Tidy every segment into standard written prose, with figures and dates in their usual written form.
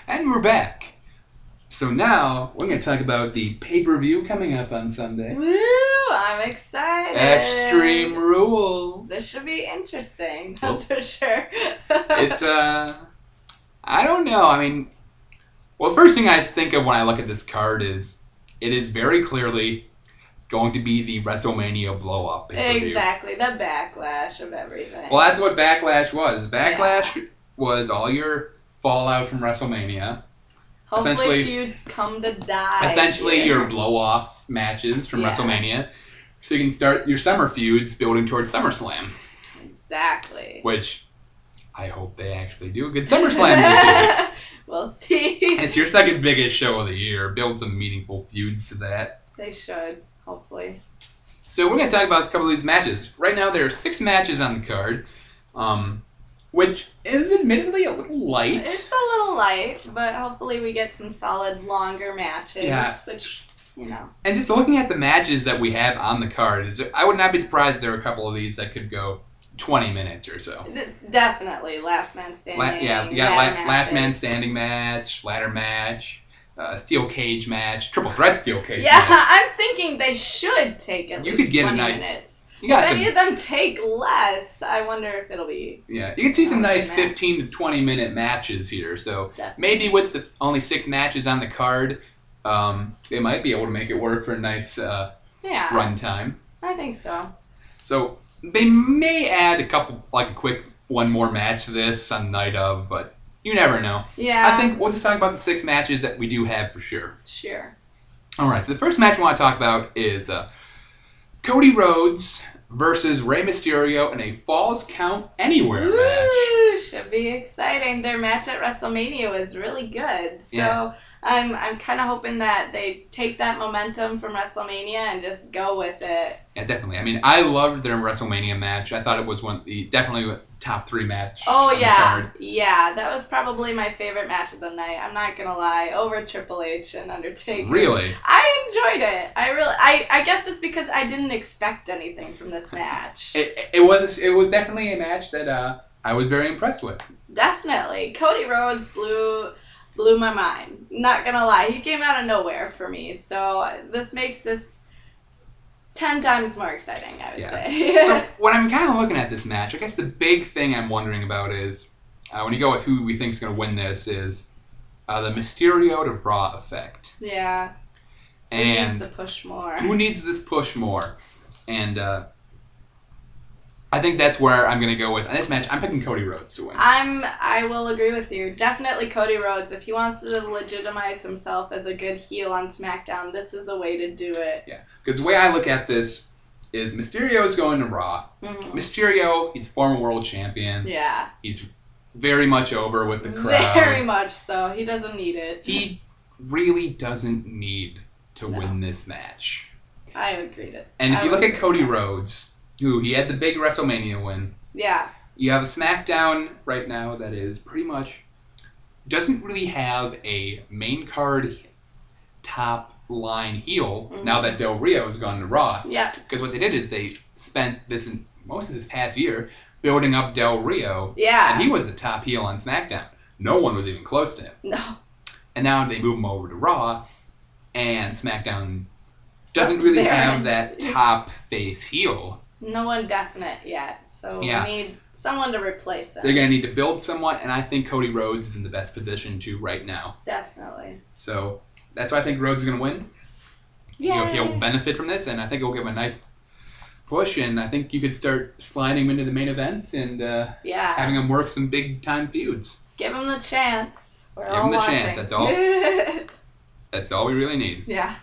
And we're back. So now we're going to talk about the pay-per-view coming up on Sunday. Woo! I'm excited. Extreme Rules. This should be interesting. That's for sure. It's I don't know. I mean, well, the first thing I think of when I look at this card is it is very clearly going to be the WrestleMania blow-off pay-per-view. Exactly, the backlash of everything. Well, that's what Backlash was. Backlash was all your fallout from WrestleMania. Hopefully feuds come to die. Essentially your blow-off matches from WrestleMania. So you can start your summer feuds building towards SummerSlam. Exactly. Which I hope they actually do a good SummerSlam this year. We'll see. It's your second biggest show of the year. Build some meaningful feuds to that. They should, hopefully. So we're going to talk about a couple of these matches. Right now there are 6 matches on the card. Which is admittedly a little light. It's a little light, but hopefully we get some solid, longer matches. Yeah. Which, you know. And just looking at the matches that we have on the card, I would not be surprised if there are a couple of these that could go 20 minutes or so. Definitely. Last man standing. Last man standing match, ladder match, steel cage match, triple threat steel cage match. Yeah, I'm thinking they should take at least 20 minutes. If any of them take less, I wonder if it'll be... Yeah, you can see some nice 15 to 20 minute matches here. So maybe with the only 6 matches on the card, they might be able to make it work for a nice run time. I think so. So they may add a couple, like a quick one more match to this on night of, but you never know. Yeah. I think we'll just talk about the 6 matches that we do have for sure. Sure. All right, so the first match we want to talk about is Cody Rhodes versus Rey Mysterio in a Falls Count Anywhere match. Should be exciting. Their match at WrestleMania was really good. So I'm kind of hoping that they take that momentum from WrestleMania and just go with it. Yeah, definitely. I mean, I loved their WrestleMania match. I thought it was definitely a top 3 match. Oh, on the card. Yeah. That was probably my favorite match of the night. I'm not going to lie. Over Triple H and Undertaker. Really? I enjoyed it. I guess it's because I didn't expect anything from this match. It was definitely a match that I was very impressed with. Definitely. Cody Rhodes blew my mind. Not going to lie. He came out of nowhere for me. So this makes this 10 times more exciting, I would say. So when I'm kind of looking at this match, I guess the big thing I'm wondering about is, when you go with who we think is going to win this, is the Mysterio to Raw effect. Yeah. And who needs to push more? Who needs this push more? And I think that's where I'm going to go with. In this match, I'm picking Cody Rhodes to win. I will agree with you. Definitely Cody Rhodes. If he wants to legitimize himself as a good heel on SmackDown, this is a way to do it. Yeah, because the way I look at this is Mysterio is going to Raw. Mm-hmm. Mysterio, he's former world champion. Yeah. He's very much over with the crowd. Very much so. He doesn't need it. He really doesn't need to win this match. I agree to. And if you look at Cody Rhodes, who he had the big WrestleMania win. Yeah. You have a SmackDown right now that is pretty much doesn't really have a main card top line heel now that Del Rio has gone to Raw. Yeah. Because what they did is they spent most of this past year building up Del Rio. Yeah. And he was the top heel on SmackDown. No one was even close to him. No. And now they move him over to Raw, and SmackDown doesn't really have that top face heel. No one definite yet, so we need someone to replace him. They're going to need to build someone, and I think Cody Rhodes is in the best position to right now. Definitely. So that's why I think Rhodes is going to win. He'll benefit from this, and I think it'll give him a nice push, and I think you could start sliding him into the main event and having him work some big-time feuds. Give him the chance. Give him the chance. That's all. That's all we really need. Yeah.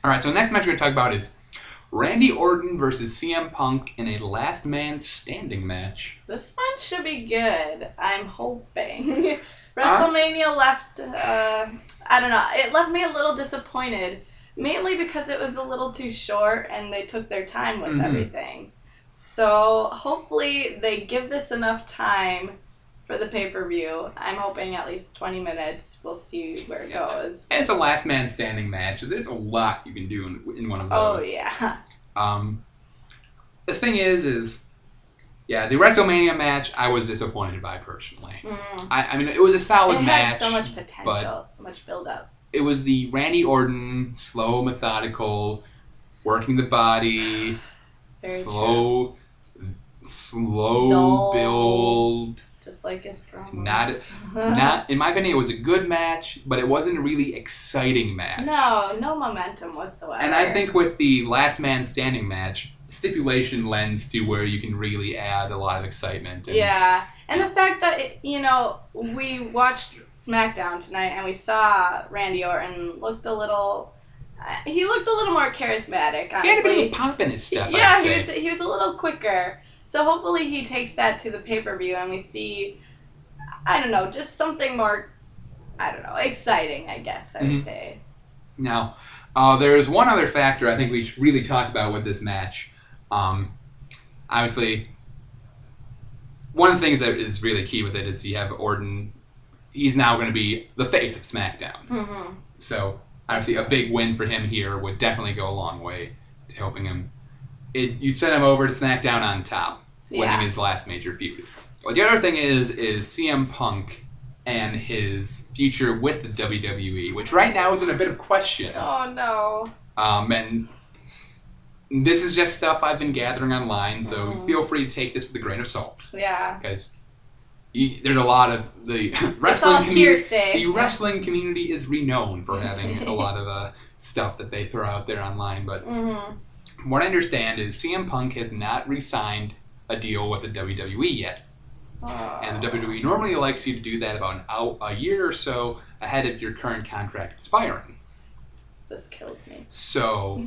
All right, so the next match we're going to talk about is Randy Orton versus CM Punk in a last man standing match. This one should be good. I'm hoping. WrestleMania left, I don't know, it left me a little disappointed. Mainly because it was a little too short and they took their time with everything. So hopefully they give this enough time for the pay-per-view. I'm hoping at least 20 minutes. We'll see where it goes. And it's a last man standing match, so there's a lot you can do in one of those. Oh, yeah. The thing is Yeah, the WrestleMania match I was disappointed by personally. I mean, it was a solid match. It had so much potential, so much build-up. It was the Randy Orton, slow, methodical, working the body, slow dull, build. Just like his promos. Not in my opinion, it was a good match, but it wasn't a really exciting match. No momentum whatsoever. And I think with the Last Man Standing match, stipulation lends to where you can really add a lot of excitement. And the fact that we watched SmackDown tonight and we saw Randy Orton looked a little more charismatic, honestly. He had a bit of pop in his step, Yeah, he was a little quicker. So hopefully he takes that to the pay-per-view and we see, I don't know, just something more, exciting, I guess I would say. Now, there's one other factor I think we should really talk about with this match. Obviously, one of the things that is really key with it is you have Orton. He's now going to be the face of SmackDown. So, obviously, a big win for him here would definitely go a long way to helping him. You send him over to SmackDown on top, winning his last major feud. Well, the other thing is CM Punk and his future with the WWE, which right now is in a bit of question. Oh, no. And this is just stuff I've been gathering online, so feel free to take this with a grain of salt. Yeah. Because there's a lot of the wrestling community. The wrestling community is renowned for having a lot of stuff that they throw out there online. But what I understand is CM Punk has not re-signed a deal with the WWE yet. And the WWE normally likes you to do that about a year or so ahead of your current contract expiring. This kills me. So,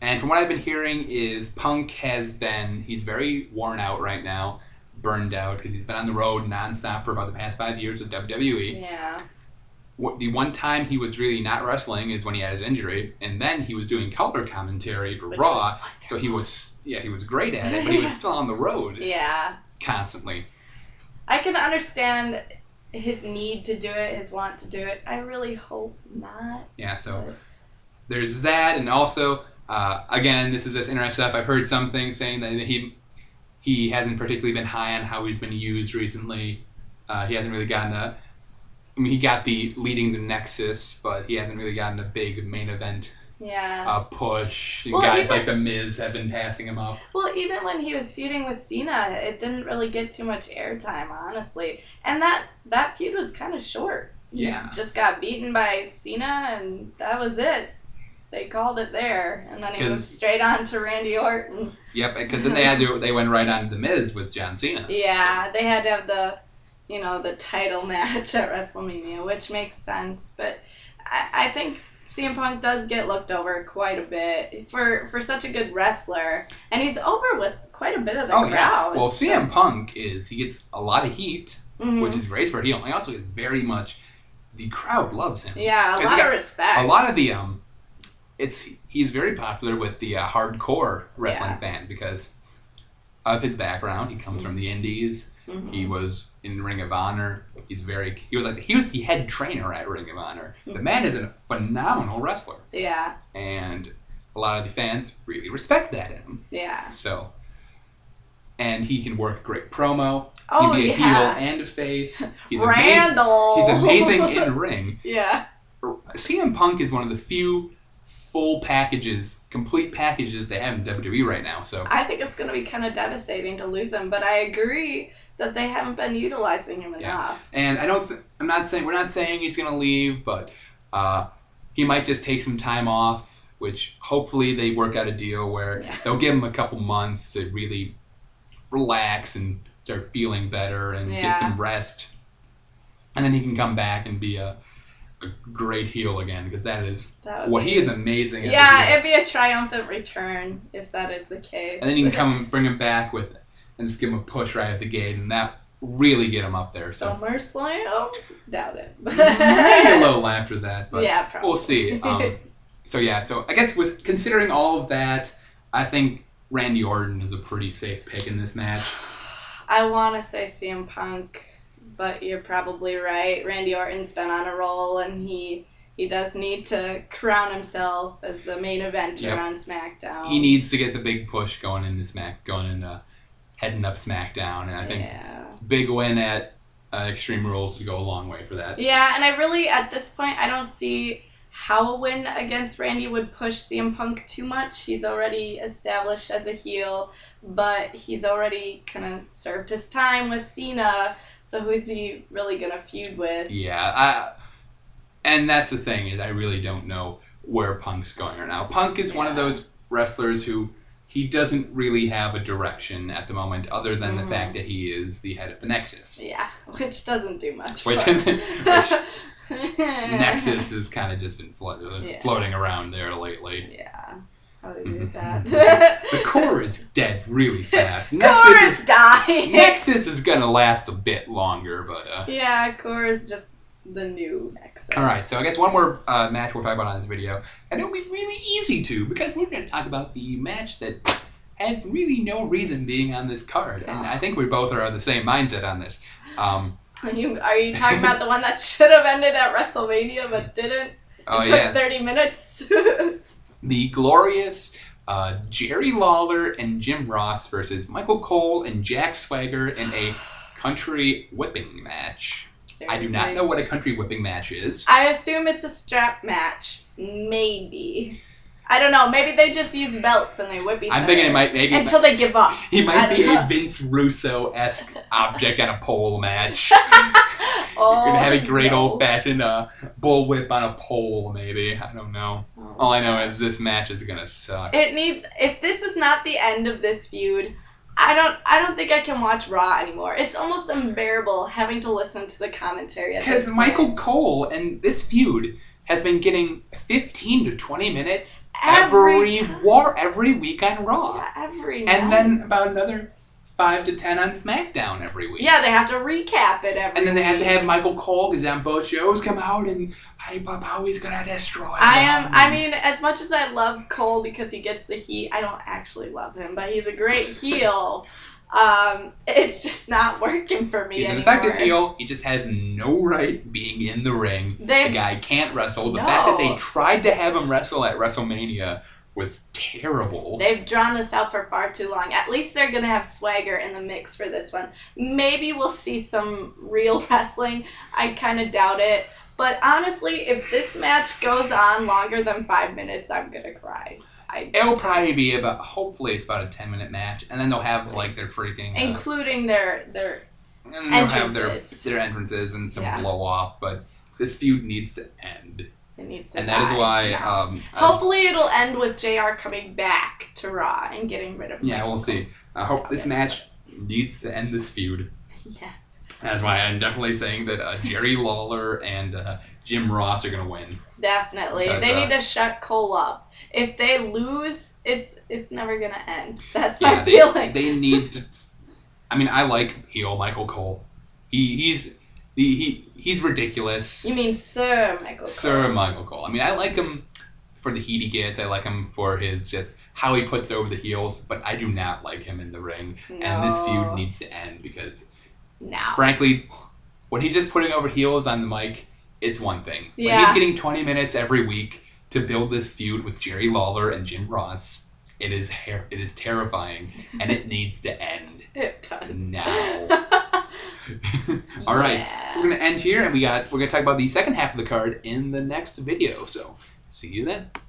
and from what I've been hearing is Punk he's very worn out right now, burned out, because he's been on the road nonstop for about the past 5 years with WWE. Yeah. The one time he was really not wrestling is when he had his injury, and then he was doing color commentary for Raw, so he was great at it, but he was still on the road. Yeah. Constantly. I can understand his need to do it, his want to do it. I really hope not. Yeah, so there's that, and also, again, this is just interesting stuff. I've heard some things saying that he hasn't particularly been high on how he's been used recently. He hasn't really gotten he got the leading the Nexus, but he hasn't really gotten a big main event push. Well, guys like The Miz have been passing him up. Well, even when he was feuding with Cena, it didn't really get too much airtime, honestly. And that feud was kind of short. Yeah. He just got beaten by Cena, and that was it. They called it there, and then he moved straight on to Randy Orton. Yep, because then they went right on to The Miz with John Cena. Yeah, so they had to have the title match at WrestleMania, which makes sense. But I think CM Punk does get looked over quite a bit for such a good wrestler, and he's over with quite a bit of the crowd. Yeah. Well, CM Punk he gets a lot of heat, which is great for a heel. He also gets very much the crowd loves him. Yeah, a lot of respect. A lot of the he's very popular with the hardcore wrestling fans because of his background. He comes from the Indies. He was in Ring of Honor. He was the head trainer at Ring of Honor. The man is a phenomenal wrestler. Yeah. And a lot of the fans really respect that in him. Yeah. So, and he can work a great promo. Oh, he can be a heel and a face. He's Randall. He's amazing in ring. Yeah. CM Punk is one of the few complete packages they have in WWE right now. So I think it's going to be kind of devastating to lose him, but I agree that they haven't been utilizing him enough. And we're not saying he's going to leave, but he might just take some time off, which hopefully they work out a deal where they'll give him a couple months to really relax and start feeling better and get some rest. And then he can come back and be a great heel again, because he is amazing at. Yeah, it'd be a triumphant return if that is the case. And then you can come bring him back and just give him a push right at the gate, and that really get him up there. SummerSlam? Doubt it. Maybe a little after that, but probably. We'll see. So I guess with considering all of that, I think Randy Orton is a pretty safe pick in this match. I want to say CM Punk, but you're probably right. Randy Orton's been on a roll, and he does need to crown himself as the main eventer on SmackDown. He needs to get the big push going into heading up SmackDown, and I think big win at Extreme Rules would go a long way for that. Yeah, and I really, at this point, I don't see how a win against Randy would push CM Punk too much. He's already established as a heel, but he's already kind of served his time with Cena, so who's he really going to feud with? Yeah, and that's the thing, is I really don't know where Punk's going right now. Punk is one of those wrestlers who he doesn't really have a direction at the moment, other than the fact that he is the head of the Nexus. Yeah, which doesn't do much. Nexus has kind of just been floating around there lately. Yeah. How do you do that? The core is dead really fast. Core is dying. Nexus is going to last a bit longer, but... yeah, core is just the new Nexus. Alright, so I guess one more match we'll talk about on this video. And it'll be really easy to, because we're going to talk about the match that has really no reason being on this card. And I think we both are of the same mindset on this. Are you talking about the one that should have ended at WrestleMania but didn't? It took 30 minutes. The glorious Jerry Lawler and Jim Ross versus Michael Cole and Jack Swagger in a country whipping match. Seriously? I do not know what a country whipping match is. I assume it's a strap match. Maybe. I don't know. Maybe they just use belts and they whip each other. I'm thinking it might maybe until they give up. He might be a Vince Russo-esque object on a pole match. You're gonna have a great old-fashioned bullwhip on a pole, maybe. I don't know. All I know is this match is gonna suck. It needs. If this is not the end of this feud, I don't think I can watch Raw anymore. It's almost unbearable having to listen to the commentary at this point. Because Michael Cole and this feud has been getting 15 to 20 minutes every week on Raw. Yeah, every night. And then about another 5 to 10 on SmackDown every week. Yeah, they have to recap it every week. And then they have to have Michael Cole, who's on both shows, come out and hype up how he's going to destroy them. I mean, as much as I love Cole because he gets the heat, I don't actually love him, but he's a great heel. It's just not working for me anymore. He's an effective heel. He just has no right being in the ring. The guy can't wrestle. The fact that they tried to have him wrestle at WrestleMania was terrible. They've drawn this out for far too long. At least they're going to have Swagger in the mix for this one. Maybe we'll see some real wrestling. I kind of doubt it. But honestly, if this match goes on longer than 5 minutes, I'm going to cry. It'll probably be hopefully it's about a 10-minute match, and then they'll have like their freaking including their and they'll have their entrances and some blow off. But this feud needs to end. It needs to, and that is why. Hopefully, it'll end with JR coming back to Raw and getting rid of him. Yeah, we'll see. I hope this match needs to end this feud. Yeah. That's why I'm definitely saying that Jerry Lawler and Jim Ross are gonna win. Definitely, because, they need to shut Cole up. If they lose, it's never gonna end. That's my feeling. They need to. I mean, I like heel Michael Cole. He's ridiculous. You mean Sir Michael Cole? Sir Michael Cole. I mean, I like him for the heat he gets. I like him for his just how he puts over the heels. But I do not like him in the ring. No. And this feud needs to end because, frankly, when he's just putting over heels on the mic, it's one thing. Yeah. When he's getting 20 minutes every week to build this feud with Jerry Lawler and Jim Ross, it is terrifying, and it needs to end. It does. Now. All right, we're going to end here, and we're going to talk about the second half of the card in the next video. So, see you then.